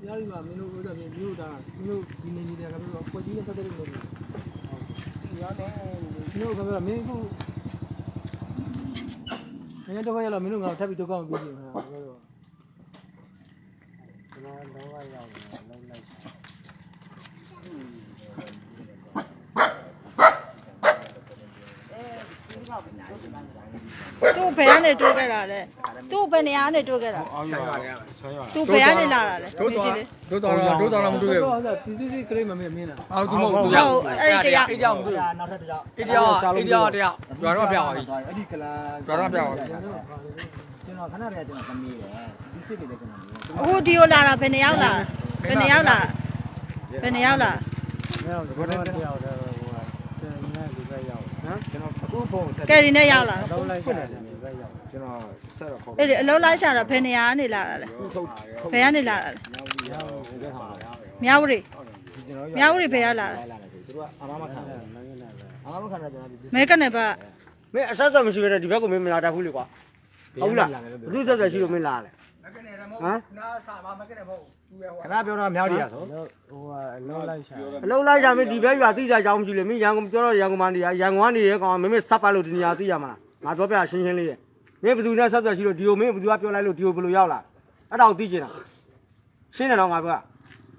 တရားဒီမှာမင်းတို့တို့မျိုးဒါမင်းတို့ဒီနေနေတယ်ကတော့ကိုကြီးနဲ့ဆက်တဲ့လို့ရောတယ်မင်းတို့ကပြောမင်းခုမင်းတို့ကရလာမင်းတို့ကထပ်ပြီးတော့ကောင်းပြီးပြီဟာပြောတော့ကျွန်တော်တော့ရောက်တယ်လုံးလိုက်သူ့ဘယ်ကနေတိုးခဲ့တာလဲသူ့ဘယ်နေရာကနေတိုးခဲ့တာသူ့ဘယ်ကနေလာတာလဲတို့တော်မတိုးခဲ့ဘူးစီစီကလေးမမင်းလားအော်သူမဟုတ်ဘူးအဲ့ဒီတရားအဲ့ကြောင်မတိုးနောက်ထပ်တရားအဲ့တရားကျွာတော့ပြောင်းသွားပြီအဲ့ဒီကလာကျွာတော့ပြောင်းသွားပြီကျွန်တော်ခဏတည်းကျွန်တော်သမီးတယ်ဒီစစ်တွေလည်းကျွန်တော်အခုဒီကိုလာတာဘယ်နေရောက်လာဘယ်နေရောက်လာဘယ်နေရောက်လာမင်းတို့ကတော့တရားတယ်ဟိုကကျွန်တော်ဒီဘက်ရောက်ဟမ်ကျွန်တော်အခုပုံကယ်ရီနဲ့ရောက်လာလုံးလိုက်ရှာတယ်ဒီဘက်ရောက်ကျွန်တော်ဆက်တော့ခေါ်အဲ့ဒီအလုံးလိုက်ရှာတာဘယ်နေရာကနေလာတာလဲဘယ်ကနေလာတာလဲမြောက်ဝရီမြောက်ဝရီဘယ်ကလာတာသူတို့ကအာမခံတယ်အာမခံတယ်ကျွန်တော်မဲကနေပါမင်းအဆက်ဆက်မရှိပဲဒီဘက်ကမင်းမလာတတ်ဘူးလေကွာဟုတ်လားဘုသူဆက်ဆက်ရှိလို့မင်းလာလေမကနေတယ်မဟုတ်နားစာမကနေမဟုတ်သူရဲ့ဟိုခဏပြောတော့မြောက်ရီရဆိုဟိုကအလုံးလိုက်ရှာအလုံးလိုက်ရှာမင်းဒီဘက်ရွာသိကြကြောင်းမရှိလေမင်းရန်ကုန်ပြောတော့ရန်ကုန်မှာနေရန်ကုန်ကနေရကောင်မင်းဆက်ပတ်လို့ဒီနေရာသိရမှာလားငါတော့ပြရှင်းရှင်းလေးမင်းဘသူနဲ့ဆက်ဆက်ရှိလို့ဒီကိုမင်းဘသူကပြောလိုက်လို့ဒီကိုဘယ်လိုရောက်လာအဲ့ဒါကိုသိချင်တာရှင်းတယ်တော့ငါပြော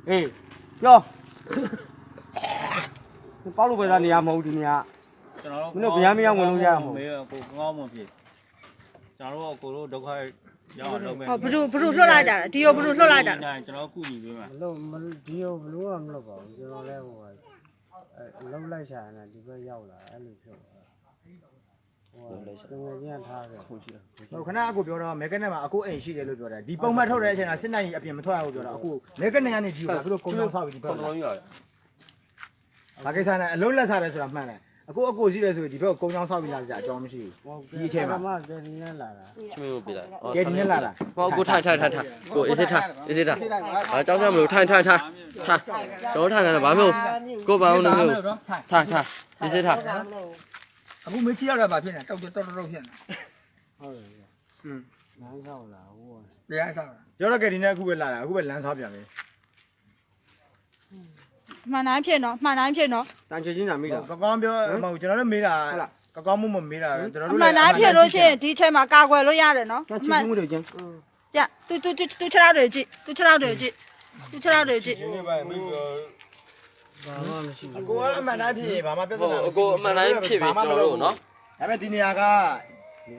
အေးပြောပေါက်လို့ပဲသားနေရာမဟုတ်ဒီနေရာကျွန်တော်တို့မင်းတို့ဗျာမရောက်ဝင်လို့ရမှာမေးကိုကောင်းမဖြစ်ကျွန်တော်တို့ကိုတို့ဒုက္ခရောက်အောင်လုပ်မယ်ဟောဘ누구လွတ်လိုက်တာဒီကိုဘ누구လွတ်လိုက်တာကျွန်တော်ကူညီပေးမှာမလို့ဒီကိုဘလို့ကမလို့ပါဘူးကျွန်တော်လည်းဟိုလုံးလိုက်ရှာနေဒီဘက်ရောက်လာအဲ့လိုဖြစ်သွားဟိုငွေချင်းထားခဲ့ဟိုခဏအခုပြောတော့မဲကနေမှာအခုအိမ်ရှိတယ်လို့ပြောတယ်ဒီပုံမှန်ထုတ်တဲ့အချိန်ကစစ်နိုင်ကြီးအပြင်မထွက်ရဘူးပြောတော့အခုမဲကနေကနေဒီကိုသူတို့ကုန်းလုံးဖောက်ပြီးဒီဘက်တော်ကြီးရတယ်ဘာကိစ္စနဲ့အလုံးလက်စားတယ်ဆိုတာမှန်တယ်အခုရှိတယ်ဆိုရင်ဒီဘက်ကိုကုန်းချောင်းဆောက်ပြီးလာကြအကြောင်းမရှိဘူးဒီအချိန်မှာကယ်ဒီနဲ့လာတာချမေကိုပြလိုက်ကယ်ဒီနဲ့လာတာဟောကိုထိုင်ကိုအေးစစ်ထားဟာကြောက်ကြမလို့ထိုင်တော့ထိုင်တယ်ဘာမျိုးကိုဘာလို့မျိုးထိုင်အေးစစ်ထားအခုမချီရတာဘာဖြစ်နေတောက်ဖြစ်နေဟုတ်တယ်လမ်းဆောက်လာဟိုတရားဆောက်လာပြောတော့ကယ်ဒီနဲ့အခုပဲလာတာအခုပဲလမ်းဆောက်ပြန်ပြီမှန်တိုင်းဖြစ်နော်မှန်တိုင်းဖြစ်နော်တန်ချေချင်းသာမိတာကောင်းပြောမဟုတ်ကျွန်တော်တို့မေးတာကောင်းမှုမမေးတာပဲကျွန်တော်တို့မှန်တိုင်းဖြစ်လို့ရှိရင်ဒီချိန်မှာကာကွယ်လို့ရတယ်နော်တန်ချေချင်းမှုတွေချင်းကြသူခြေထောက်တွေကြည့်သူခြေထောက်တွေကြည့်ဒီနေ့ပဲမေးပြောဘာမှမရှိဘူးအကိုကအမှန်တိုင်းဖြစ်ဘာမှပြဿနာမရှိဘူးအကိုအမှန်တိုင်းဖြစ်ပြီကျွန်တော်တို့နော်ဒါပေမဲ့ဒီနေရာက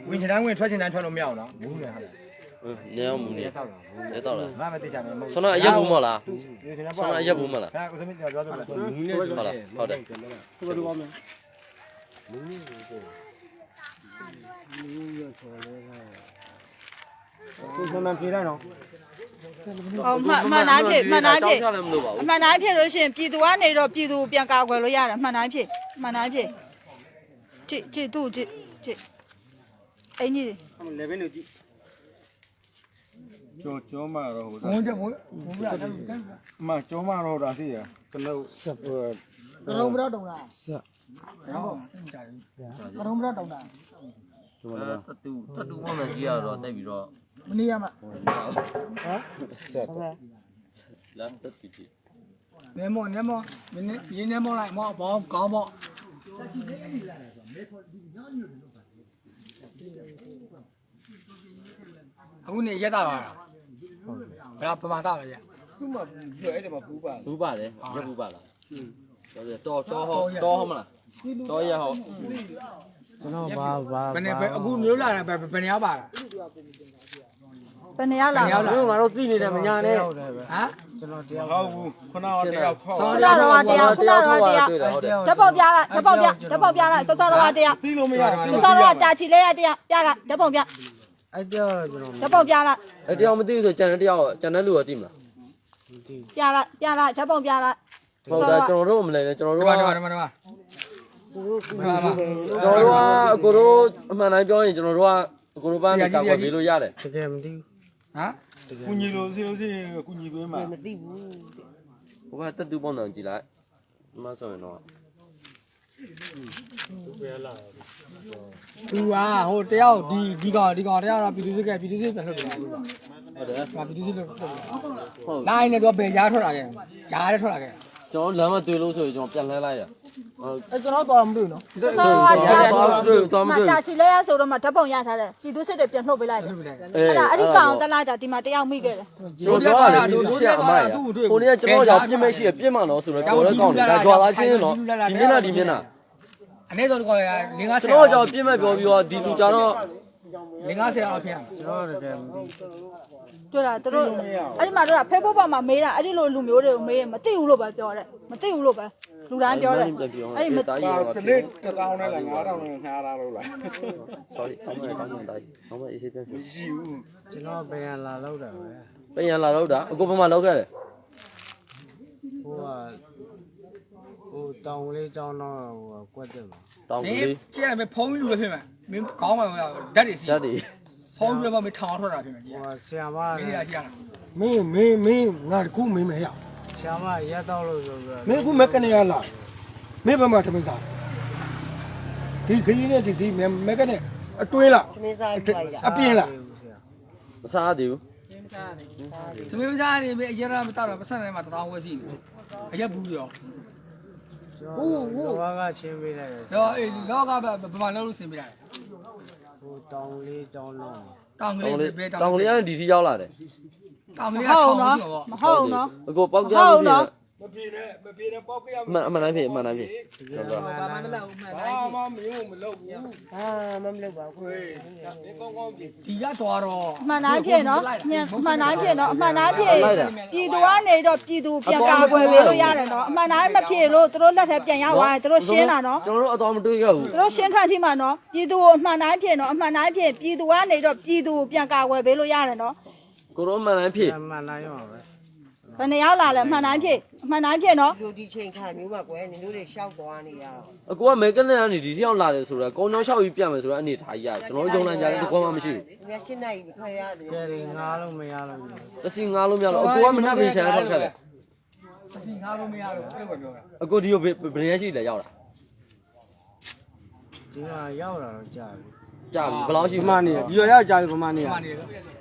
ဝင်ချင်တိုင်းဝင်ထွက်ချင်တိုင်းထွက်လို့မရအောင်နော်ဘူးနေဟုတ်နေအောင်မူနေတောက်နေတော့လားဘာမှသိချင်မှာမဟုတ်ဆွမ်းနာရက်ဘူးမလားဆွမ်းနာရက်ဘူးမလားခါကိုသမီးပြောဆိုလားမူနေဟုတ်လားဟုတ်တယ်ဘယ်လိုပါမလဲကိုမှန်ပြေးလိုက်နော်ဟောမှန်တိုင်းဖြစ်အမှန်တိုင်းဖြစ်လို့ရှိရင်ပြည်သူကနေတော့ပြည်သူပြန်ကာကွယ်လို့ရတယ်မှန်တိုင်းဖြစ်ကြည့်သူ့ကြည့်အင်းကြီးလေဘင်းတို့ကြည့်ကျော်မတော့ဟိုဒါဝင်ပြမကျော်မတော့ဒါစီရကလုံးကလုံးမတော့တုံလားဆက်ဟုတ်ကလုံးမတော့တုံလားတတူမမယ်ကြီးရတော့တိတ်ပြီးတော့မနေရမှာဟမ်ဆက်လမ်းတက်ပြီနေမောမင်းရင်းနေမောလိုက်မောဘောင်းကောင်းမောအခုနေရက်တာပါလားဘယ်ပမာတာလဲသူ့မှာအဲ့ဒီမှာဘူးပါတယ်ရက်ဘူးပါလားတော်ဟောမလားတော်ရဟောကျွန်တော်ဘာဘယ်နဲ့အခုမျိုးလာတာဘယ်နေရပါလားဘယ်နေရောက်လာတို့ငါတို့သိနေတယ်မညာနဲ့ဟမ်ကျွန်တော်တရားဟုတ်ဘူးခုနကတယောက်ခေါ်ခုနတော့တရားဓာတ်ပေါက်ပြလိုက်စောစောတော့တရားသိလို့မရဘူးစောစောတော့တာချီလဲတရားပြလိုက်ဓာတ်ပေါက်ပြအဲ့တော့ကျွန်တော်ဓာတ်ပေါက်ပြလိုက်အဲ့တရားမသိဘူးဆိုကျန်တဲ့တရားကျန်တဲ့လူကသိမလားပြလိုက်ဓာတ်ပေါက်ပြလိုက်ဟုတ်တယ်ကျွန်တော်တို့မလဲနဲ့ကျွန်တော်တို့ကဒီမှာကျွန်တော်တို့ကအကိုတို့အမှန်တိုင်းပြောရင်ကျွန်တော်တို့ကအကိုတို့ပန်းနဲ့ကာကွယ်ပေးလို့ရတယ်တကယ်မသိဘူးဟမ်ကုညီလို့စီကုညီပေးမှာမသိဘူးဟိုကတက်တူပေါင်းတောင်ကြည်လိုက်မဆိုရင်တော့ သူကဟိုတယောက်ဒီကောင်တယောက်တော့ပြည်သူစစ်ပြန်လှုပ်တယ်ဟုတ်တယ်ပြည်သူစစ်လှုပ်ဟုတ်လိုင်းနဲ့တော့ဘယ်ရားထွက်လာခဲ့ရားလည်းထွက်လာခဲ့ ကျွန်တော်လမ်းမတွေ့လို့ဆိုရင်ကျွန်တော်ပြန်လှမ်းလိုက်ရ ကျွန်တော်တော့မတွေ့နော် စောစောကကြာချီလဲရဆိုတော့မှဓာတ်ပုံရထားတယ်ပြည်သူစစ်တွေပြန်လှုပ်ပေးလိုက်တယ်အဲ့ဒီကောင်တက်လိုက်တာဒီမှာတယောက်မိခဲ့တယ် ကျွန်တော်ပြောရတယ်ဒီရှက်အမိုက်ဟိုနေ့ကျွန်တော်ကြောင့်ပြင်းမရှိရပြင်းမှတော့ဆိုတော့ပြောလဲကောင်းတယ်ဒါကြွာလာချင်းတော့ဒီမျက်နှာအနေဆုံးကောင်ရ50 ကျွန်တော်ကြောင့်ပြင်းမဲ့ပြောပြီးတော့ဒီလူကြတော့ 50လောက်ဖြစ်ရ ကျွန်တော်တကယ်မသိ တွေ့လားသူတို့အဲ့ဒီမှာတော့ Facebook ပေါ်မှာမေးတာအဲ့ဒီလိုလူမျိုးတွေကိုမေးရင်မသိဘူးလို့ပဲပြောတယ်မသိဘူးလို့ပဲလူတိုင်းပြောတယ်အဲ့ဒီမသိ ဒီနေ့1000နဲ့လား9000နဲ့ငှားတာလို့လား sorry တောင်းမယ်တိုင်းတောင်းမယ်အေးစေးပြန်ဖြစ် ရှိဘူး ကျွန်တော်ဘယ်ရန်လာလောက်တာပဲ ပြန်ရလာတော့တာအကိုဘယ်မှာလောက်ခဲ့လဲ ဟိုတောင်လေးတောင်းတော့ကွက်တယ်မှာ တောင်း မင်း လေး ကြည့်ရမယ်ဖုန်းလူပဲဖြစ်မှာမင်းကောင်းမှာဓာတ်တွေစီ ဓာတ်တွေ ဖုန်းလူပဲမထောင်ထွက်တာဖြစ်မှာကြည့် ဆရာမ မင်းရကြည့်ရလား မင်းငါခုမင်းမရ ဆရာမရက်တော့လို့ဆိုပြီး မင်းခုမကနေရလားမင်းဘာမှထမင်းစားဒီခရီးနဲ့ဒီမကနေအတွင်းလားထမင်းစားအပြင်းလား မစားသေးဘူး သမီးစားနေပြီအရင်ကမတော့ပတ်စံထဲမှာ1000ဝက်စီနေအရက်ဘူးရော ဟိုကချင်းပေးလိုက်တယ် တော့အေးလောကဘယ်မှာလုံးလို့ဆင်ပြရတယ် ဟိုတောင်လေးတောင်းတော့ တောင်ကလေးပဲ တောင်းကလေးကနေဒီထိရောက်လာတယ် တောင်ကလေးက ဟုတ် ထောင် နော် ရှိပါ မဟုတ်နော် အကိုပေါက်ကြလို့ဖြစ်တယ် မပြေနဲ့ပေါက်ပြရ အမှန်တိုင်းဖြစ်မှန်တိုင်းဖြစ် ဘာမှမလုပ် ဘာမှမင်းမလုပ်ဘူးဘာမှမလုပ်ပါဘူးမင်းကောင်းကောင်းကြည့် ဒီကသွားတော့ အမှန်တိုင်းဖြစ်နော်အမှန်တိုင်းဖြစ်နော်အမှန်တိုင်းဖြစ်ပြည်သူကနေတော့ပြည်သူပြန်ကာကွယ်ပေးလို့ရတယ်နော်အမှန်တိုင်းမဖြစ်လို့သူတို့လက်ထက်ပြန်ရောက်သွားရင်သူတို့ရှင်းတာနော် ကျွန်တော်တို့အတော်မတွေးခဲ့ဘူး သူတို့ရှင်းခန့်ထိမှာနော်ပြည်သူကိုအမှန်တိုင်းဖြစ်နော်အမှန်တိုင်းဖြစ်ပြည်သူကနေတော့ပြည်သူကိုပြန်ကာကွယ်ပေးလို့ရတယ်နော် ကိုရောမှန်တိုင်းဖြစ် မှန်တိုင်းရောပဲ ဘယ်နှစ်ယောက်လာလဲအမှန်တိုင်းဖြစ်အမှန်တိုင်းဖြစ်နော် လူဒီချိန်ခါမျိုးပါကွယ်နင်တို့တွေရှောက်သွားနေရတော့ အကိုကမဲကနေဒီထိရောက်လာတယ်ဆိုတော့ကောင်းချောင်းလျှောက်ပြီးပြန်မယ်ဆိုတော့အနေထားကြီးရတယ်ကျွန်တော်ယုံနိုင်ကြတယ်ဒီကောမှမရှိ ။ည7နာရီခွဲရတယ် ကဲဒီငားလို့မရလို့ ဘူးတစီငားလို့မရတော့အကိုကမနှက်ပင်ချန်ထောက်ချက်တယ် အစီငါလို့မရတော့အဲ့လိုပဲပြောတာ အကိုဒီကိုဘယ်ရက်ရှိလဲရောက်လာ ဒီမှာရောက်လာတော့ကြာပြီ ကြာပြီဘယ်လောက်ရှိ ပ မှ မာဏနေဒီရောရောက်ကြပြီပမာဏနေ မှန်တယ်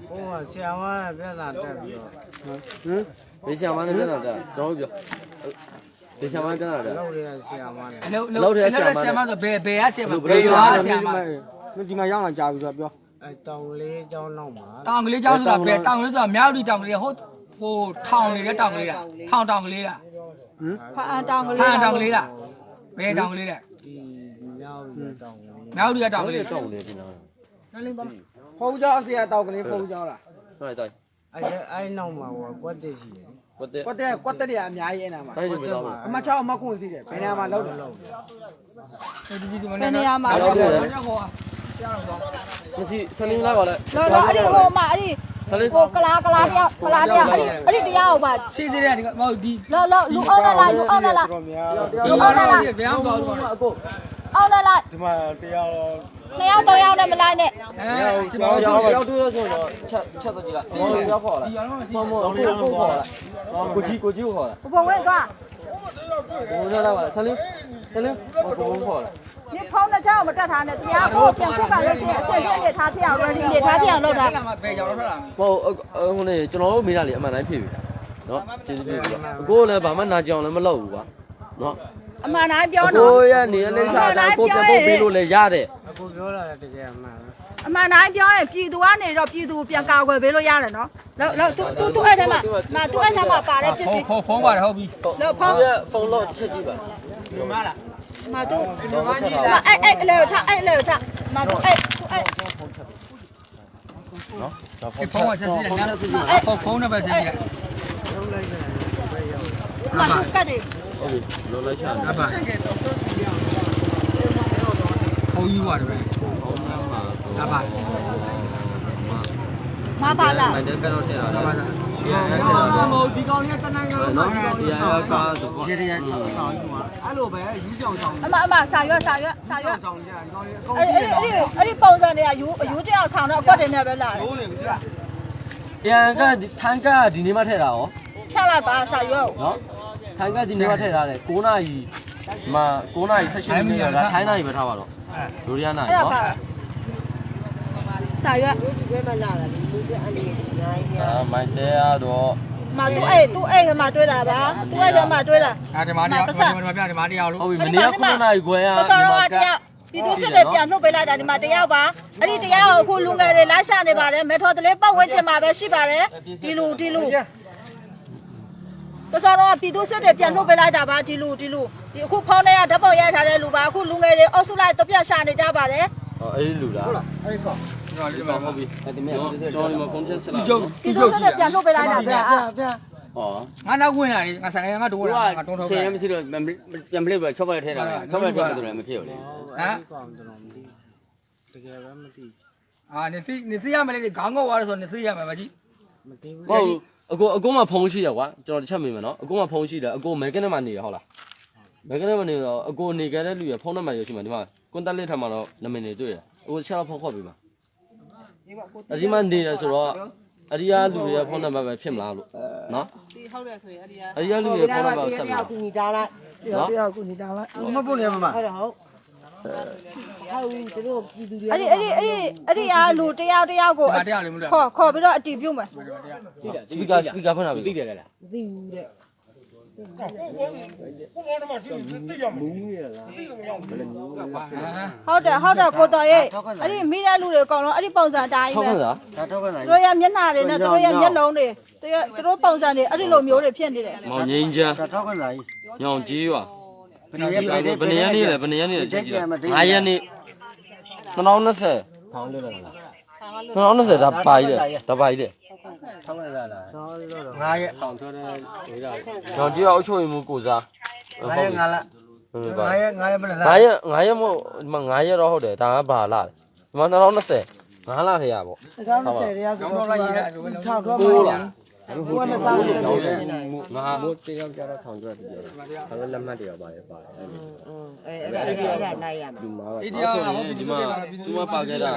ဟိုကဆရာမကပြဿနာတက်ပြီးတော့ ဟင် ဒေရှာမနဲ့ပြန်လာတယ်ကျွန်တော်ပြောဒေရှာမပြန်လာတယ် လောက်ရဆရာမနဲ့ အလုပ်ဆရာမဆိုဘယ်ရဆရာမဘယ်ရွာဆရာမ ဒီမှာရောက်လာကြပြီဆိုတော့ပြော အဲတောင်လေးကျောင်းနောက်မှာ တောင်ကလေးကျောင်းဆိုတာဘယ်တောင်ကလေးဆိုတာမြောက်ဒီတောင်ကလေးဟိုထောင်နေတဲ့တောင်ကလေးလားထောင်တောင်ကလေးလား ဖာတောင်ကလေး ဖာတောင်ကလေးလားဘယ်တောင်ကလေးလဲ ဒီမြောက်ရတောင်လေး မြောက်ဒီကတောင်ကလေး တောင်းလေဒီနာ ဖုန်းကြောင်းဆရာတောက်ကလေးဖုန်းကြောင်းလား ဟုတ်တယ် အဲနောက်မှာဟိုကွက်တစ်ရှိတယ် ဟုတ်တယ် ကွက်တက်ရအများကြီးအဲ့နာမှာ တိုင်းနေပြီတော့ အမ6အမ9စီးတယ်ဘယ်နေရာမှာလောက်တယ် ဒီမ ဘယ်နေရာမှာ တော့ တော့ ကြောက်ဟော မရှိဆလင်းလိုက်ပါလေ လောအဲ့ဒီဟိုမှာအဲ့ဒီကိုကလားတယောက်အဲ့ဒီတရားဟိုပါ စီးသေးတယ်ဒီကမဟုတ်ဒီ လောလူအောင်လာလားလူအောင်လာလား တော်များ ဒီကတော့ဘယ်အောင်တော့ အကို အောင်လာလား ဒီမှာတရား 2ယောက်3ယောက်နဲ့မလိုက်နဲ့ အဲဒီမှာ ရောက်တွေ့လို့ဆိုတော့ချက်တော့ကြည့်လိုက်ရောက်ခေါ်လာ ဒီရောမရှိ မမကိုခေါ်လာကိုကြီးကိုခေါ်လာ ဘုံဝင်သွား ဘုံလာပါဆလင်းကိုခေါ်လာ ဒီဖုန်းတစ်ချောင်းမတက်ထားနဲ့တရားကိုပြန်ခုတ်ပါလို့ရှိရင်အစစ်စစ်နေထားပြအောင် ready နေထားပြအောင်လုပ်တာ ဘယ်ကြောင်တော့ထွက်လာ မဟုတ်ဟိုနေကျွန်တော်တို့မိသားလေးအမှန်တိုင်းဖြစ်ပြီနော်ကျေးဇူးပြုပြီအကိုလည်းဘာမှနာကြအောင်လည်းမလုပ်ဘူးကွာနော် အမှန်တိုင်းပြော ကို နော် ရနေလိမ့်စားတယ်ကိုပြဖို့ပေးလို့လည်းရတယ် အခုပြောတာတကယ်မှန် အမှန်တိုင်းပြောရင်ပြည်သူကနေတော့ပြည်သူပြန်ကာကွယ်ပေးလို့ရတယ်နော်လောက်သူအဲ့ထဲမှာသူအဲ့ထဲမှာပါတဲ့ပစ္စည်း ဖုန်းပါတယ်ဟုတ်ပြီ လောက်ဖုန်း ဖုန်းလို့ချက်ကြည့်ပါ ဒီမှာလား မသူအဲ့အလေချအဲ့လေချမသူအဲ့ နော် ဖုန်းကချက်စီတယ်ဖုန်းနဲ့ပဲချက်စီတယ် လုံးလိုက်တယ်ပဲရောက် မသူကတ်တယ် ဟုတ်ပြီလောလိုက်ချာ အပါဖုန်းယူပါတယ်ပဲအပါ မပါလား အဲ့ဒါကတော့တဲ့တာ အပါ ဒီကောင်ကြီးတနိုင်ငံလုံး နော်ဒီဟာကားဆို ရေရဆောင်ယူမှာ အဲ့လိုပဲယူကြောင်ဆောင် အမစာရွက် ကြောင်ကြဒီကောင်ကြီးအကုန် အဲ့ဒီပုံစံတွေကယူတယောက်ဆောင်တော့အကွက်တွေနဲ့ပဲလာတယ် လုံးနေပြီလား ပြန်ကထိုင်းကဒီနေ့မှထည့်တာရော ဖြတ်လိုက်ပါစာရွက် နော်ထိုင်းကဒီနေ့မှထည့်ထားတယ်9နာရီ မှာ9နာရီ18မိနစ်ကထိုင်းနာရီပဲထားပါတော့ဒိုရီယာနာရီ အဲ့ဒါ နော် ပါစာရွက် ဒီဘက်မှာလာတာလူတွေအနေနဲ့နိုင်ရ မိုင်တဲရတော့ မသူ့အဲ့ထဲမှာတွေ့တာပါသူ့အဲ့ထဲမှာတွေ့တာ ဒီမှာတရားဒီမှာတရားလို့ ဟုတ်ပြီမနေ့က9နာရီခွဲရ စောစောတော့တယောက်ပြည်သူစစ်တွေပြန်နှုတ်ပေးလိုက်တာဒီမှာတယောက်ပါအဲ့ဒီတရားကိုအခုလူငယ်တွေလိုက်ရှာနေပါတယ်မေထော်တလေးပတ်ဝန်းကျင်မှာပဲရှိပါတယ်ဒီလူစောစောတော့ပြည်သူစစ်တွေပြန်နှုတ်ပေးလိုက်တာပါဒီအခုဖောင်းထဲကဓာတ်ပုံရိုက်ထားတဲ့လူပါအခုလူငယ်တွေအောက်စုလိုက်တော့ပြန်ရှာနေကြပါတယ် အဲ့ဒီလူလားဟုတ်လားအဲ့ဆောဒီမှာဟုတ်ပြီကျွန်တော်ဒီမှာဖုန်းချက်ဆက်လာပြီ ပြည်သူစစ်တွေပြန်နှုတ်ပေးလိုက်တာဗျာ ဗျာ ဟော ငါနောက်ဝင်လာငါဆိုင်ငါဒိုးလာငါတုံးထုတ် ဆင်းရမရှိတော့ပြန်ပလိပဲချော့ပါထဲတာပဲချော့ပါထဲတာဆိုလည်းမဖြစ်ဘူးလေ ဟမ် ကောင်ကျွန်တော်မသိတကယ်ပဲမသိ နေသိရမယ်လေခေါင်းငေါ့သွားတယ်ဆိုနေသိရမယ်မကြီး မသိဘူး ဟုတ်အကိုမှဖုန်းရှိရကွာကျွန်တော်တစ်ချက်မေးမယ်နော်အကိုမှဖုန်းရှိတယ်အကိုမဲကနေမှနေရဟုတ်လားမဲကနေမှနေတော့အကိုနေကြတဲ့လူရဖုန်းနံပါတ်ရရှိမှာဒီမှာကွန်တက်လက်ထမှာတော့နာမည်နေတွေ့တယ်အကိုချက်တော့ဖုန်းခေါ်ပေးမှာအဒီမှနေတယ်ဆိုတော့အဒီယာလူရဖုန်းနံပါတ်ပဲဖြစ်မလားလို့နော်ဟုတ်တယ်ဆိုရင်အဒီယာလူရဖုန်းနံပါတ်ဆက် တ မ ယော လား က်ကူညီတာလိုက် တယောက်ကူညီတာလားမပုတ်နေမှာ ဟုတ်တော့ဟုတ်သူတို့ပြည်သူတွေ အဲ့ဒီအားလူတယောက်ကို တရားလေးမလို့ ခေါ်ပြီးတော့အတီးပြုတ်မယ် စပီကာဖွင့်လာပြီသိတယ်လား မသိဘူးတဲ့ ဟုတ်တယ်ကိုတော်ရဲ့အဲ့ဒီမိတဲ့လူတွေအကောင်လုံးအဲ့ဒီပုံစံတိုင်း ထောက် ပဲ ခံစား ဒါတော့ကနိုင် တို့ရဲ့မျက်နှာတွေနဲ့တို့ရဲ့မျက်လုံးတွေတို့ပုံစံတွေအဲ့ဒီလိုမျိုးတွေဖြစ်နေတယ် မောင်ငိမ့်ချမ်း ဒါတော့ကနိုင် ညောင်ကြီးရွာ ဘယ်နေရာ ဘယ်နေရနေလဲဘယ်နေရနေလဲကြည့်ကြည့်9ရက်နေ့2020ဖောင်းလို့လား2020ဒါပါကြီးတယ်ဒါပါကြီးတယ် 9ရက် ညောင်ကြီးရွာအုပ်ချုပ်ရေးမှူးကိုစား 9ရက်9လ9ရက်9ရက်မလား 9ရက်မဟုတ်ဒီမှာ9ရက်တော့ဟုတ်တယ်ဒါကဘာလားဒီမှာ2020 9လထဲရပေါ့ 2020ရဆို ကျောင်းတော့လိုက်ရတာဘယ်လို ထောက်တော့ 9လား ဘုရားနဲ့စားတယ် ငါမို့တယောက်ကြတော့ထောင်ကျွတ်တယ်ဒါပဲလက်မှတ်တွေပါတယ်အဲ့ဒါလိုက်ရမှာ ဒီမှာ ဒီတရားကဟောပြည် ဒီ သူ မှာ တွေက သူမပါခဲ့တာက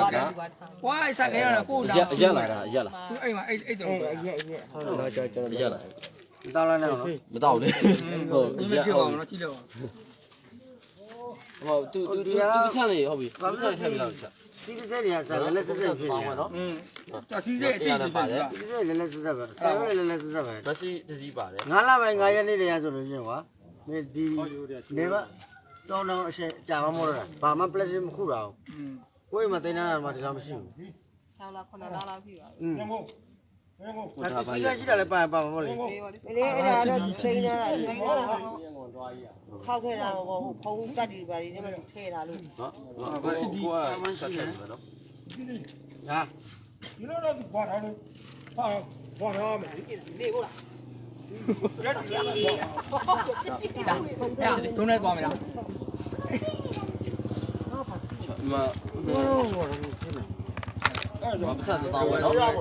ဝိုင်းဆိုင်နေရတာကို ရက်လာတာရက်လာ အိမ်မှာအဲ့တော့ ဟုတ်တော့ကျွန်တော်ရက်လာ တောင်းလိုက်နေအောင် မတော့လေဟုတ်ရက် ကြည့် ဟုတ် အောင်နော်ကြည့်လို့ ဟောသူပစံလေးဟုတ်ပြီပစံထည့်ပြီးတော့ချက် စီးစက်တွေကစားလက်ဆက်ဖြစ်နေ နော် တစီးစေးအတိတ်ပါတယ် စီးစက်လက်ဆက်ပဲစားလက်ဆက်ပဲ ဘက်စီတစည်းပါတယ် 9လပိုင်း9ရက်နေ့တည်းရဆိုလို့ရှင်ကွာမင်းဒီနေပါတောင်းအရှက်ကြာမမို့တော့ဘာမှ plastic မခုတာကိုယ်မှတင်နေတာမှဒီလောက်မရှိဘူး6လ9လလောက်ပြီပါဒါစီကရှိတာလည်းပါမလို့လေ လေအဲ့ဒါတော့ချိန်နေတာခောက်ထဲတာဟိုဖုံးတက်ဒီပါဒီထဲမှာထဲတာလို့ နော်ကိုရှိတယ်နော် ဟာ ဒီလိုတော့ဘာထားလို့ဘာထားမယ်လေ တုံးနေသွားမယ်လား ဒီမှာ ဘိုးတော်ကိုဖြစ်နေ ဘာပစံတောင်းဝဲနော်နော်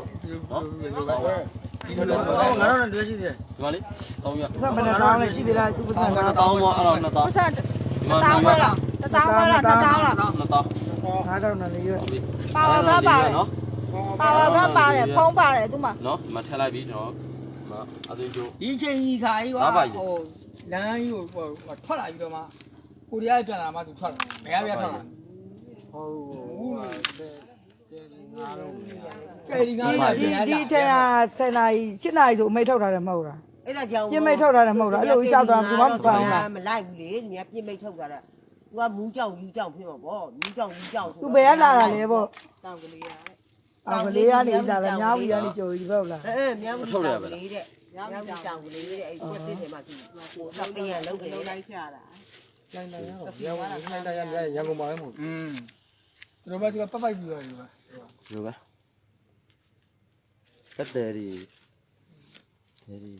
ဒီလိုတော့ငါတို့တွေ့ရှိတယ် ဒီမှာလေ3ရက် ဆက်မနဲ့တောင်းလေးရှိသေးလားသူပစံ တောင်းမအဲ့တော့2000 ပတ်စံတောင်းဝဲလားတောင်းဝဲလားတောင်းလား 2000 9000နဲ့ရွေး ပါဝါဘပါတယ် နော် ပါဝါဘပါတယ်ဖုံးပါတယ်သူမှ နော်ဒီမှာထည့်လိုက်ပြီကျွန်တော်ဒီမှာအသွေးကျိုး ဒီချိန်ကြီးခါကြီးကွာဟိုလမ်းကြီးကိုထွက်လာပြီးတော့မှကိုရီးယားပြန်လာမှသူထွက်လာဘယ်ကပြန်ထွက်လာကဲဒီငါးပါးပြန်လာ ဒီချိန်က10နာရီ8နာရီဆိုအမိတ်ထုတ်ထားတယ်မဟုတ်လား အဲ့ဒါကြောင့် ပြင်မိတ်ထုတ်ထားတယ်မဟုတ်လားအဲ့လိုကြောက်တာဘူးမဖောင်းလား မလိုက်ဘူးလေဒီများပြင်မိတ်ထုတ်တာသူကမူးကြောင်ယူကြောင်ဖြစ်မှာပေါ့မူးကြောင်ယူကြောင် သူဘယ်ကလာတာလဲပေါ့ တောင်ကလေးရ အော်ကလေးကနေလာတယ်ညာဘူးကနေကြိုပြီးပေါ့လား မြောက်ဘူးတောင်ကလေးတဲ့မြောက်ဘူးတောင်ကလေးတဲ့အဲ့ကွက်တစ်ထဲမှာသူဟိုတောက်တရံလုံးတယ်လိုက်ချတာ ရန်ကုန်ပါပဲမို့သူတို့ကသူကပတ်ပြီးတော့ဒီပါ လိုပဲတက်တယ်ဒီဒီ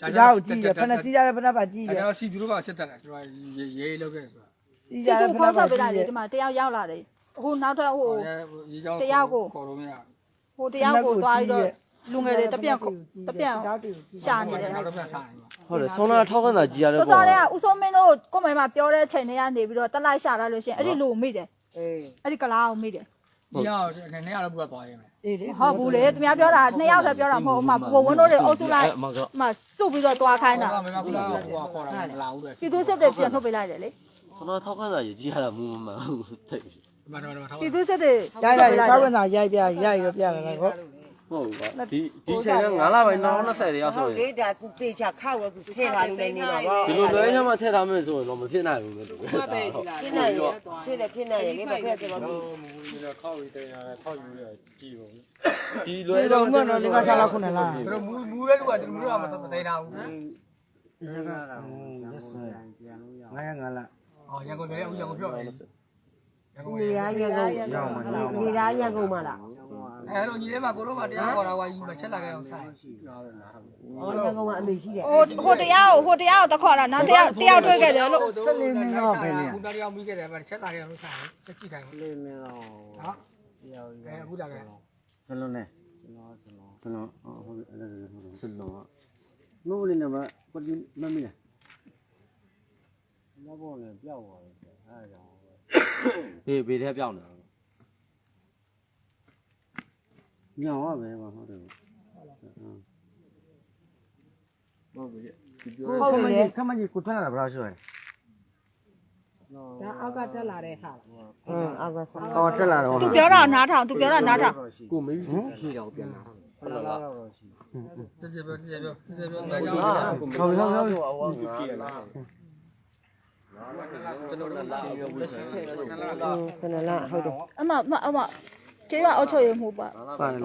ဒါကြောင့်ကြည့်တယ်ဖနစီးကြတယ်ဖနပါကြည့်တယ် ဒါတော့စီသူတို့ကစစ်တက်တယ်သူကရေးလောက်ခဲ့ဆိုတာ စီး ဒီ ကြတယ် ကူ ဖ ဖော န င်း ပါ ဆောက်ပေး ကြ တာ ည့် လေ တယ် ဒီမှာတယောက်ရောက်လာတယ်အခုနောက်ထပ်ဟို ရေးကြောင်း တယောက်ကို ခေါ်လို့မရ ဟိုတယောက်ကိုသွားပြီးတော့လူငယ်တွေတပြန့်ရှာနေတယ် နောက်တော့ပြန်စားနေပါ ဟုတ်တယ်ဆောင်းလာထောက်ကန်တာကြီးရတဲ့ စောစောတွေကဦးစိုးမင်းတို့ကိုယ်မမှာပြောတဲ့ချိန်တွေကနေပြီးတော့တက်လိုက်ရှာလာလို့ရှင်အဲ့ဒီလူကိုမိတယ် အေး အဲ့ဒီကလားကိုမိတယ် ဒီကနဲ့ရတော့ဘူးသွားရင် အေးလေ ဟုတ်ဘူးလေသူများပြောတာ2ယောက်တည်းပြောတာမဟုတ်အမဘဝင်းတို့တွေအုပ်စုလိုက်အမစုပြီးတော့သွားခိုင်းတာ မမကူလာဟိုခေါ်တာမလာဘူးတဲ့ ပြည်သူစစ်တွေပြန်ထုတ်ပေးလိုက်တယ်လေ ကျွန်တော်ထောက်ခါစားရကြီးရတာမူမမှန်ဘူးတိတ် မတော်ထောက် ပြည်သူစစ်တွေ ရိုက်ကောက်ဝင်သာရိုက်တော့ပြတယ်ကော ဟုတ်ပါဒီချိန်က9လပိုင်း2020တရားဆို ဟုတ် ရင် လေဒါသူတေချာခောက်တော့သူထည့်ထားလို့လည်းနေမှာပေါ့ ဒီလိုလွဲချမ်းမှထည့်ထားမယ်ဆိုရင်တော့မဖြစ်နိုင်ဘူးလို့ ဖြစ်နေရဖြစ်နေရလေဘာဖြစ်ဆိုတော့ ဒီလွဲ ဒီတော့တော့ဒီကစားလောက်ခုနလား သူတို့မူတဲ့လူကသူတို့ကမသိတာဘူး 905လ ဟောရန်ကုန်လည်းဦးရန်ကုန်ပြောတယ်ရန်ကုန် နေရရကုန်နေရရကုန်မလား အဲ့လိုညီလေးမကိုတို့ကတရားခေါ်တာကကြီးမချက်လာခဲ့အောင်ဆိုင် ဟောရကုန်ကအမေရှိတယ် ဟိုတရားကိုတခေါ်တာနောက်တယောက်တွေ့ခဲ့တယ်လို့ 14နှစ်တော့ပဲလေ ခုနတရားမိခဲ့တယ်ဗျချက်လာခဲ့အောင်ဆိုင်ချက်ကြည့်တိုင်း လေးနေတော့ ဟာအခုလာခဲ့ စလုံးနဲ့စလုံးဟုတ်အဲ့စလုံးမဟုတ်လေနော်ပတိမမီးလားဘောနဲ့ပြောက်သွားတယ်အဲ့ဒါကြောင့် ဘေးထဲပြောင်းနေ ညောင်းရပဲဟုတ်တယ် ဟုတ်ပြီဒီပြော ဟုတ်လေ ခမကြီးကိုထားတာဘယ်လိုဆိုရယ် ဒါအောက်ကတက်လာတဲ့ဟာ အောက်ကစား အော်တက်လာတော့ သူပြောတာနားထောင်သူပြောတာနားထောင် ကိုမေးဖြေတော့ပြန်လာဟုတ်လား တက်ကြပြောတွားကြအောင် ဟုတ် ကျွန်တော်လည်းလာရောဘူးချင်းချင်းတော့ ခဏလားဟုတ်တယ် အမကျေးရွာအုပ်ချုပ်ရေးမှုပါ ပါတယ်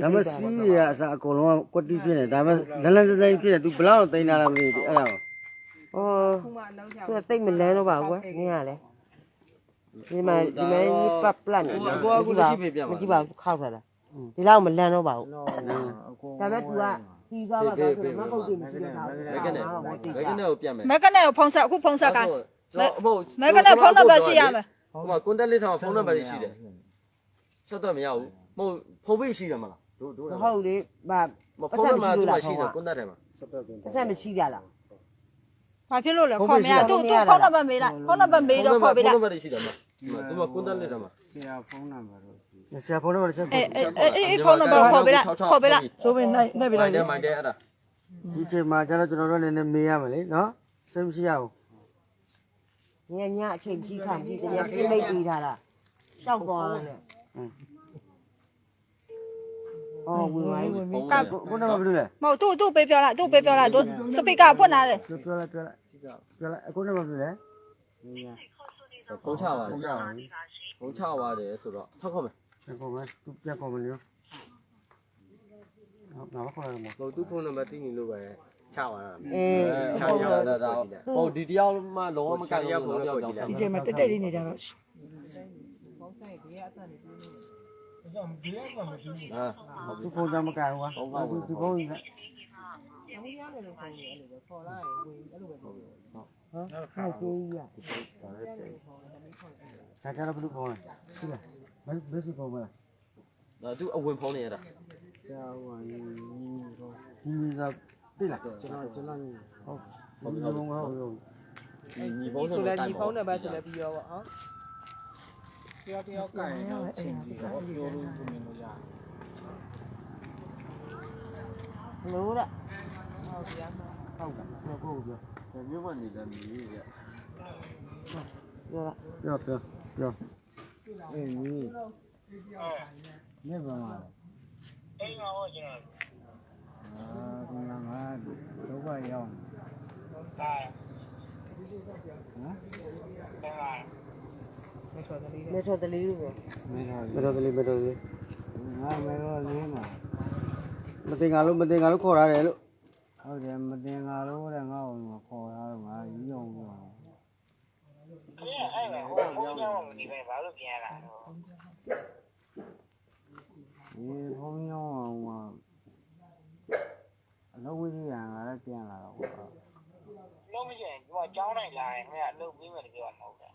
ဒါမှစီးရအစားအကုန်လုံးကွက်တီးဖြစ်နေဒါမှလန်းလန်းစစဖြစ်နေ तू ဘလောက်တိန်လာလားမသိဘူးအဲ့ဒါ ဟောသူကတိတ်မလန်းတော့ပါဘူးကွနင်းရလဲဒီမှာပတ်ပလန်မကြည့်ပါဘူးခောက်ထားတာဒီလောက်မလန်းတော့ပါဘူးဒါပေမဲ့ तू ကပြီးသွားပါတော့မပုတ်တယ်မရှိတော့ဘူး ဘယ်ကနေကိုပြန်မယ် မက်ကနဲ့ကိုဖုံးဆက်အခုဖုံးဆက်က ကျွန်တော်ဟုတ် မက်ကနဲ့ဖုံးနံပါတ်ရှိရမယ် ဟိုမှာကွန်တက်လစ်ထောင်ဖုန်းနံပါတ်ရှိတယ်ဆက်တော့မရဘူးမဟုတ်ဖုန်းပေးရှိတယ်မလားတို့ ဟုတ်လေဗာ ဖုန်းနံပါတ်သူရှိတယ်ကွန်တက်တယ်မှာ အဆက်မရှိကြလား ဘာဖြစ်လို့လဲခေါ်မရသူဖုံးနံပါတ်မေးလိုက်ဖုံးနံပါတ်မေးတော့ခေါ်ပေးလိုက် ဖုန်းနံပါတ်ရှိတယ်မှာသူကကွန်တက်လစ်တယ်မှာ ဆရာဖုန်းနံပါတ်တော့ဆရာဖုန်းနံပါတ်ချက် အေးဖုံးနံပါတ်ခေါ်ပေးလိုက် ဆိုပြီးနှိုက်ပြ မို လိုက် င်တယ်မိုင်တယ်အဲ့ဒါ ဒီချိန်မှာကျတော့ကျွန်တော်တို့လည်းမေးရမယ်လေနော်စိတ်မရှိရဘူး ညအချိန်ကြီးခါကြီးတကယ်ပြိမိတ်ပြီးထားတာရှောက်သွားတယ်အော်ဝင်လိုက် ကိုနံပါတ်ဘယ်လိုလဲ မဟုတ်သူ့ပေးပြောလိုက်သူ့ပေးပြောလိုက်တို့စပီကာဖွင့်လာတယ် ပြောလိုက်ကိုနံပါတ်ဘယ်လိုလဲ ဖုန်းချပါတယ်ဖုန်းချပါတယ်ဆိုတော့ထောက်ခေါ်မယ် ပြန်ခေါ်မယ်သူပြန်ခေါ်မယ်လို့ငါမခေါ်ရမှာ ဟိုသူ့ဖုန်းနံပါတ်သိနေလို့ပဲချသွားတာ အေး ချရတာဒါဟိုဒီတယောက်မှလုံးဝမကန်ရဘူးတော့ပြောင်းစား ဒီချိန်မှာတက်လေးနေကြတော့ ဟာ သူဖုန်းကြမကန်ဘူးကွာသူဖုန်းကြီးကဟုတ်ကဲ့ရဒါကြတော့ဘယ်လိုဖုန်းလဲရှိလားဘယ်စီဖုန်းမလဲ ဒါသူအဝင်ဖုန်းနေရတာ ကြာဟိုဒီစားပြီလားကျွန်တော်ဟုတ်ဒီဖုန်းဟုတ် ညီဖုန်းဆိုလည်းညီဖုန်းနဲ့ပဲဆိုလည်းပြီးရောပေါ့ဟော တယောက်ကိုင်တော့အချိန်ကြီးတော့ပြောလို့ကိုမြင်လို့ရ လို့ရ ဟုတ်ကဲ့ကိုပြော မြို့မနေတယ်မြေးရ ပြောအေးนี่နေပါမှာအိမ်မှာဟောကျွန်တော်အာငါဒုက္ခရောက်မေထော်တလေးလို့ပဲ မတော်ကလေးငါမတော်လေးမှာမတင်ငါလို့ခေါ်ရတယ်လို့ဟုတ်တယ်မတင်ငါလို့တဲ့ငါ့ကိုခေါ်ရတော့ငါကြီးအောင်ပြောအဲ့ဒါဟိုဘုန်းကြီးကမဒီပဲဘာလို့ပြန်လာတော့ဒီဘုန်းကြီးကအလုပ်ဝင်ရငါလည်းပြန်လာတော့ကွာလုံးမကျင်သူကကြောင်းနိုင်လာရင်ခင်ဗျအလုပ်ပြီးမယ်ပြောမှာဟုတ်တယ်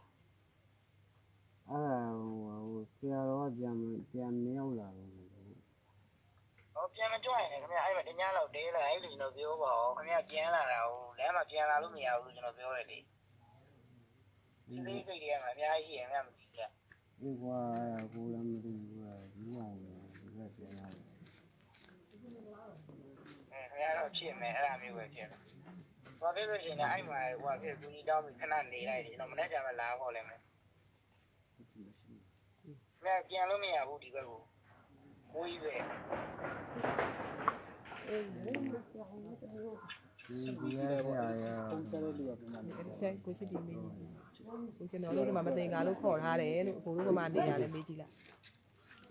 အဲ့ဒါဟိုဆရာတော်ကပြန်မရောက်လာဘူးဟောပြန်မကြွရင်ခင်ဗျအဲ့မှာတ냐လောက်တေးလာအဲ့လိုကျွန်တော်ပြောပါဦးခင်ဗျပြန်လာတာဟိုလမ်းမှာပြန်လာလို့မရဘူးကျွန်တော်ပြောရတယ်လေဒီစိတ်တွေကမှအများကြီးရင်ခင်ဗျမသိဘူး ဒီကွာကိုလည်းမသိဘူးကွာဒီအောင်ဒီကပြန်လာတယ်အဲ့တော့ဖြစ်မယ်အဲ့ဒါမျိုးပဲဖြစ်တယ်ဘာဖြစ်လို့ရှိရင်အဲ့မှာဟိုဖြစ်ကူကြီးတောင်းပြီးခဏနေလိုက်တယ်ကျွန်တော်မနေ့ကမှလာခေါ်လိုက်မယ်မပြန်လို့မရဘူးဒီဘက်ကိုကိုကြီးပဲဒီရရရပုံစံလေးလိုပြန်လာတယ် ကိုချစ်ဒီမေးကိုကျွန်တော်တို့ကမှမတင်ကားလို့ခေါ်ထားတယ်လို့ဘိုးတို့ကမှနေရတယ်မေးကြည့်လိုက် ဟ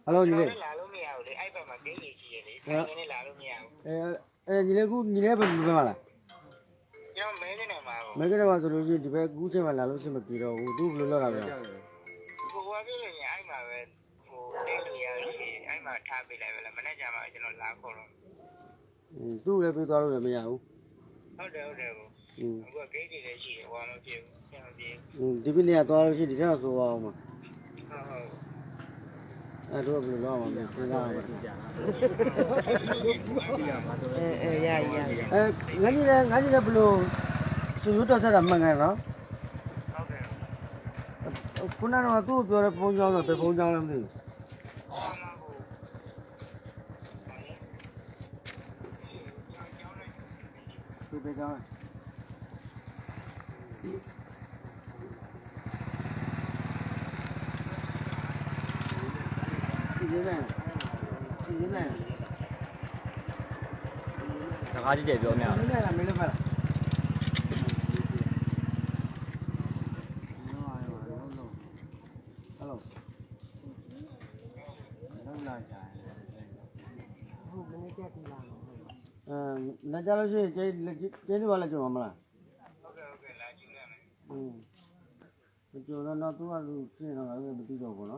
ယ်လိုညီလေး လာလို့မရဘူးလေအဲ့ဘက်မှာဂိမ်းကြီးရှိတယ်လေဆိုင်နေလာလို့မရဘူး ညီလေးခုညီလေးဘယ်လိုပဲမလား ကျွန်တော်မဲနေမှာပေါ့ မဲကနေမှာဆိုလို့ရှိရင်ဒီဘက်ကူးချိန်မှာလာလို့အဆင်မပြေတော့ဘူးသူ့ဘယ်လိုလုပ်တာလဲ ဟိုဘာဖြစ်လို့ညာအဲ့မှာပဲဟိုတိတ်လို့ရလို့ရှိရင်အဲ့မှာထားပေးလိုက်ပဲလားမနေ့ကမှကျွန်တော်လာခေါ်တော့ သူ့လည်းပြေးသွားလို့လည်းမရဘူး ဟုတ်တယ်ဟုတ်တယ်ကိုအခုဂိမ်းကြီးလည်းရှိတယ်ဟိုမပြေဘူးပြန်မပြေဘူး ဒီပြနေ့ကသွားလို့ရှိရင်ဒီထက်တော့ဆိုအောင်မှာ ဟုတ် အဲ့တော့ဘယ်လိုလုပ်အောင်လဲစဉ်းစားရမှာ ရရ ငါကြီးလည်းဘယ်လိုဆွေးတော်ဆက်တာမှန်ကန်နော် ဟုတ်တယ် ခုနကတော့သူ့ကိုပြောတဲ့ဖုန်းကြောင်းဆိုဘယ်ဖုန်းကြောင်းလဲမသိဘူးသူပဲကြောင်းဒီနေ့ဒီနေ့ စကားကြည့်ကြပြောများ ဒီနေ့လာမင်းလည်းမလား那家里是这话来讲嘛啦？ ဟုတ်ကဲ့လာကြည့်ရမယ် 就那多少路线上那个没地着过喏。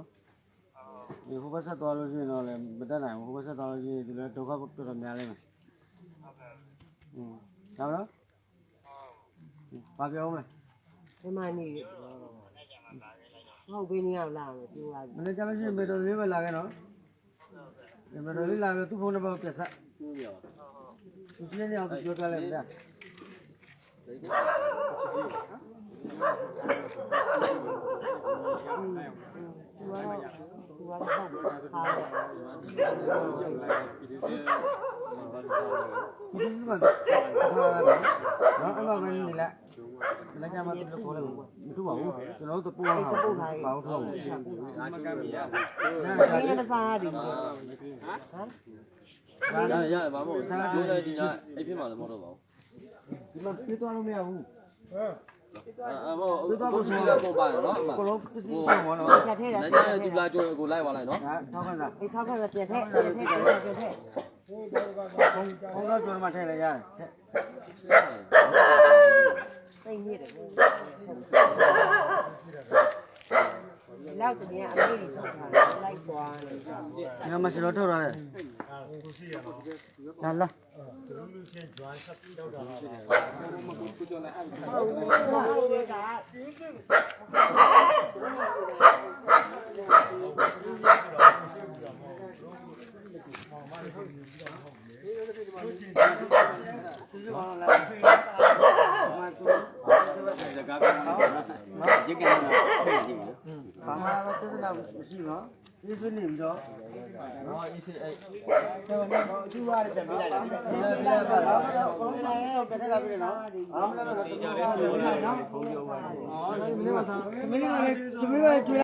以后把车多了些喏嘞，没得难，后把车多了些，这个多少多少年了嘛。咋了？发表没？ ဒီမှာနေဟုတ်ဘယ်နေရောက်လာလဲပြောပါ 那家里是没得没来个喏。没得来个，都碰到把别杀。你现在要是就出来了。 ဒီလိုမှထားလာတယ်နော်အဲ့လိုပဲနေလိုက်လည်းကြမှာသူတို့ခေါ်တယ်မတူပါဘူးကျွန်တော်တို့ပို့အောင်ပါအောင်ထုတ်တယ် ဒီနေ့စားရတယ် ရဘာမို့စားကြိုးလိုက်ဒီကအိပ်ဖြစ်မှာလည်းမဟုတ်တော့ပါဘူး ဒီမှာပြေးသွားလို့မရဘူး မို့ကိုစီကကိုပါနော်အမ ကိုလုံးပစ္စည်းဆောင်ပါတော့ ချက်ထဲတာ နိုင်တဲ့ဒီလာကြိုးကိုလိုက်ပါလိုက်နော် ဟာထောက်ခံစား အေးထောက်ခါပြန်ထက်ပြန်ထက် ဘုံကကျော်မှာထည့်လိုက်ရတယ် သိနေတယ်လောက်တည်းအမေကြီးထုတ်ထားတယ်လိုက်သွားတယ် ညမှာစတော့ထုတ်ရတယ်လာလာ စကားပြောနေတာရက်ကနေတာဖြစ်နေပြီ ဘာမှတော့ပြဿနာမရှိနော်ဒီဆွေးနေတော့ ဟောအေးစေးအဲ့ သူ့ဟာလည်းပြန်ပေးလိုက်တာဘုံလည်းပြန်ထည့်လာပြီနော်အားမလို့တော့တေးကြတယ်ပြောလိုက်နော်ဘုံပြောပါဘူးအော်မင်းကလည်းကျွေး